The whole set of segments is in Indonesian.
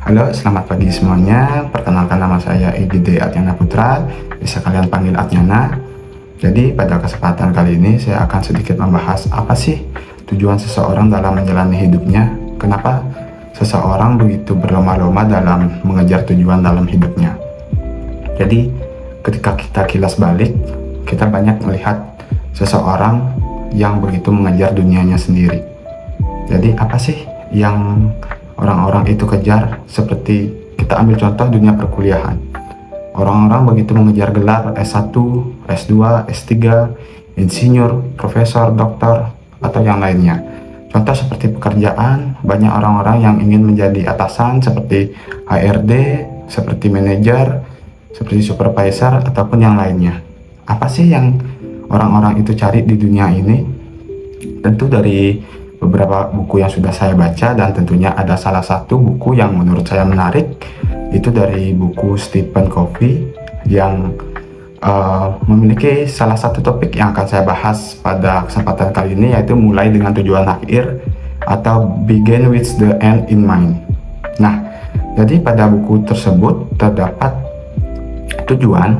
Halo, selamat pagi semuanya. Perkenalkan, nama saya Egide Atyana Putra, bisa kalian panggil Atyana. Jadi pada kesempatan kali ini saya akan sedikit membahas apa sih tujuan seseorang dalam menjalani hidupnya. Kenapa seseorang begitu berlomba-lomba dalam mengejar tujuan dalam hidupnya. Jadi ketika kita kilas balik, kita banyak melihat seseorang yang begitu mengejar dunianya sendiri. Jadi apa sih yang orang-orang itu kejar? Seperti kita ambil contoh dunia perkuliahan. Orang-orang begitu mengejar gelar S1, S2, S3, insinyur, profesor, doktor, atau yang lainnya. Contoh seperti pekerjaan, banyak orang-orang yang ingin menjadi atasan seperti HRD, seperti manajer, seperti supervisor, ataupun yang lainnya. Apa sih yang orang-orang itu cari di dunia ini? Tentu dari beberapa buku yang sudah saya baca, dan tentunya ada salah satu buku yang menurut saya menarik, itu dari buku Stephen Covey yang memiliki salah satu topik yang akan saya bahas pada kesempatan kali ini, yaitu mulai dengan tujuan akhir atau begin with the end in mind. Nah, jadi pada buku tersebut terdapat tujuan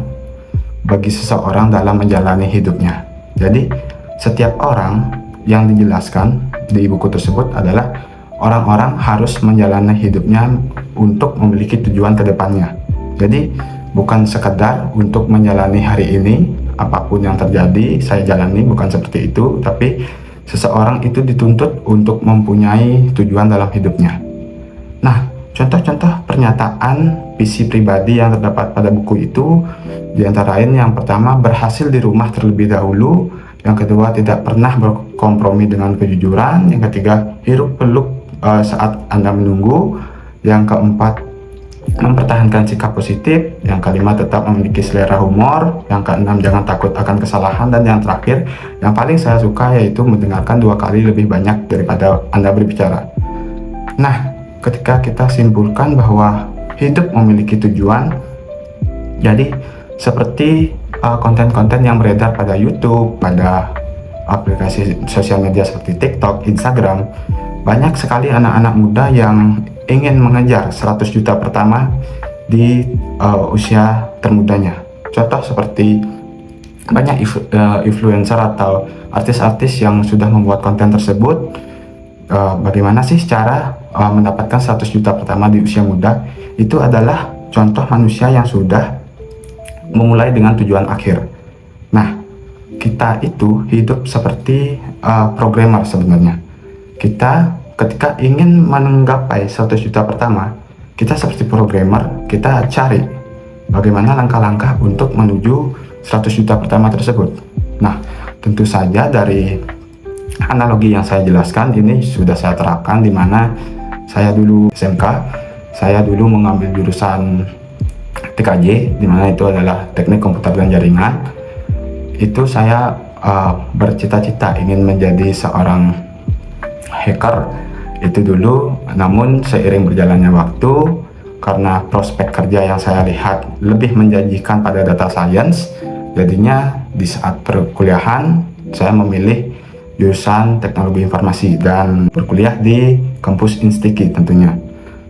bagi seseorang dalam menjalani hidupnya. Jadi setiap orang yang dijelaskan di buku tersebut adalah orang-orang harus menjalani hidupnya untuk memiliki tujuan ke depannya. Jadi bukan sekedar untuk menjalani hari ini, apapun yang terjadi saya jalani, bukan seperti itu, tapi seseorang itu dituntut untuk mempunyai tujuan dalam hidupnya. Nah, contoh-contoh pernyataan visi pribadi yang terdapat pada buku itu, di antara lain yang pertama, berhasil di rumah terlebih dahulu. Yang kedua, tidak pernah berkompromi dengan kejujuran. Yang ketiga, hiruk peluk saat Anda menunggu. Yang keempat, mempertahankan sikap positif. Yang kelima, tetap memiliki selera humor. Yang keenam, jangan takut akan kesalahan. Dan yang terakhir, yang paling saya suka, yaitu mendengarkan 2 kali lebih banyak daripada Anda berbicara. Nah, ketika kita simpulkan bahwa hidup memiliki tujuan, jadi seperti konten-konten yang beredar pada YouTube, pada aplikasi sosial media seperti TikTok, Instagram, banyak sekali anak-anak muda yang ingin mengejar 100 juta pertama di usia termudanya. Contoh seperti banyak influencer atau artis-artis yang sudah membuat konten tersebut. Bagaimana sih cara mendapatkan 100 juta pertama di usia muda? Itu adalah contoh manusia yang sudah memulai dengan tujuan akhir. Nah, kita itu hidup seperti programmer sebenarnya. Kita ketika ingin menggapai 100 juta pertama, kita seperti programmer, kita cari bagaimana langkah-langkah untuk menuju 100 juta pertama tersebut. Nah, tentu saja dari analogi yang saya jelaskan ini sudah saya terapkan, di mana saya dulu SMK, saya dulu mengambil jurusan TKJ, di mana itu adalah teknik komputer dan jaringan. Itu saya bercita-cita ingin menjadi seorang hacker itu dulu. Namun seiring berjalannya waktu, karena prospek kerja yang saya lihat lebih menjanjikan pada data science, jadinya di saat perkuliahan saya memilih jurusan teknologi informasi dan berkuliah di kampus Instiki tentunya.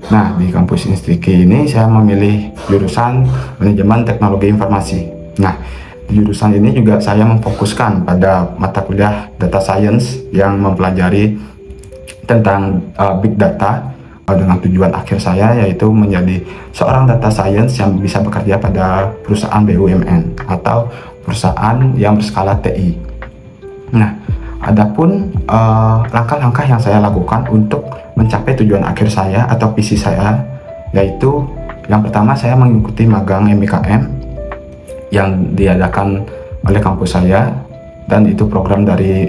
Nah, di kampus Instiki ini saya memilih jurusan manajemen teknologi informasi. Nah, di jurusan ini juga saya memfokuskan pada mata kuliah data science yang mempelajari tentang big data, dengan tujuan akhir saya yaitu menjadi seorang data science yang bisa bekerja pada perusahaan BUMN atau perusahaan yang berskala TI. Nah, adapun langkah-langkah yang saya lakukan untuk mencapai tujuan akhir saya atau visi saya, yaitu yang pertama, saya mengikuti magang MBKM yang diadakan oleh kampus saya, dan itu program dari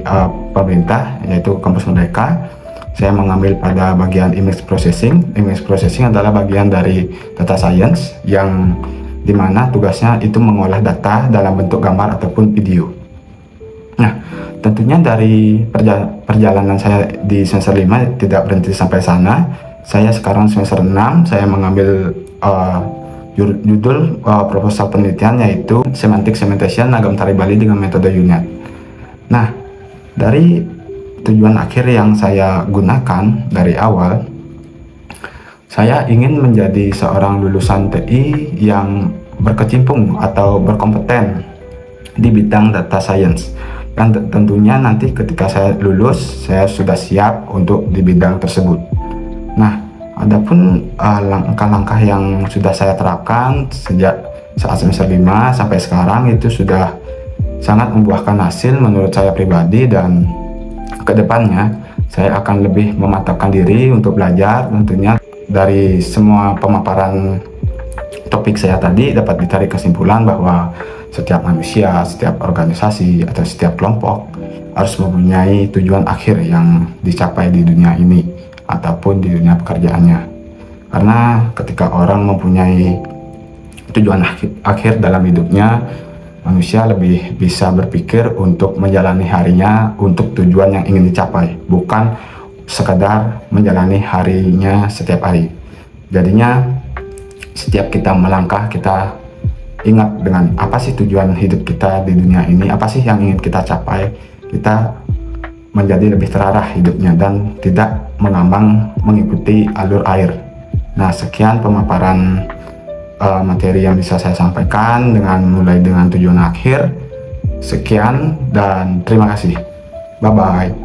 pemerintah, yaitu Kampus Merdeka. Saya mengambil pada bagian image processing. Image processing adalah bagian dari data science yang dimana tugasnya itu mengolah data dalam bentuk gambar ataupun video. Nah, tentunya dari perjalanan saya di semester 5 tidak berhenti sampai sana. Saya sekarang semester 6, saya mengambil judul proposal penelitian, yaitu Semantic Segmentation Agam Tari Bali dengan metode UNet. Nah, dari tujuan akhir yang saya gunakan dari awal, Saya ingin menjadi seorang lulusan TI yang berkecimpung atau berkompeten di bidang data science. Dan tentunya nanti ketika saya lulus, saya sudah siap untuk di bidang tersebut. Nah, adapun langkah-langkah yang sudah saya terapkan sejak saat semester 5 sampai sekarang itu sudah sangat membuahkan hasil menurut saya pribadi, dan kedepannya saya akan lebih memantapkan diri untuk belajar. Tentunya dari semua pemaparan topik saya tadi dapat ditarik kesimpulan bahwa setiap manusia, setiap organisasi, atau setiap kelompok harus mempunyai tujuan akhir yang dicapai di dunia ini ataupun di dunia pekerjaannya. Karena ketika orang mempunyai tujuan akhir dalam hidupnya, manusia lebih bisa berpikir untuk menjalani harinya untuk tujuan yang ingin dicapai, bukan sekadar menjalani harinya setiap hari. Jadinya setiap kita melangkah, kita ingat dengan apa sih tujuan hidup kita di dunia ini, apa sih yang ingin kita capai. Kita menjadi lebih terarah hidupnya dan tidak mengambang mengikuti alur air. Nah, sekian pemaparan materi yang bisa saya sampaikan mulai dengan tujuan akhir. Sekian dan terima kasih. Bye bye.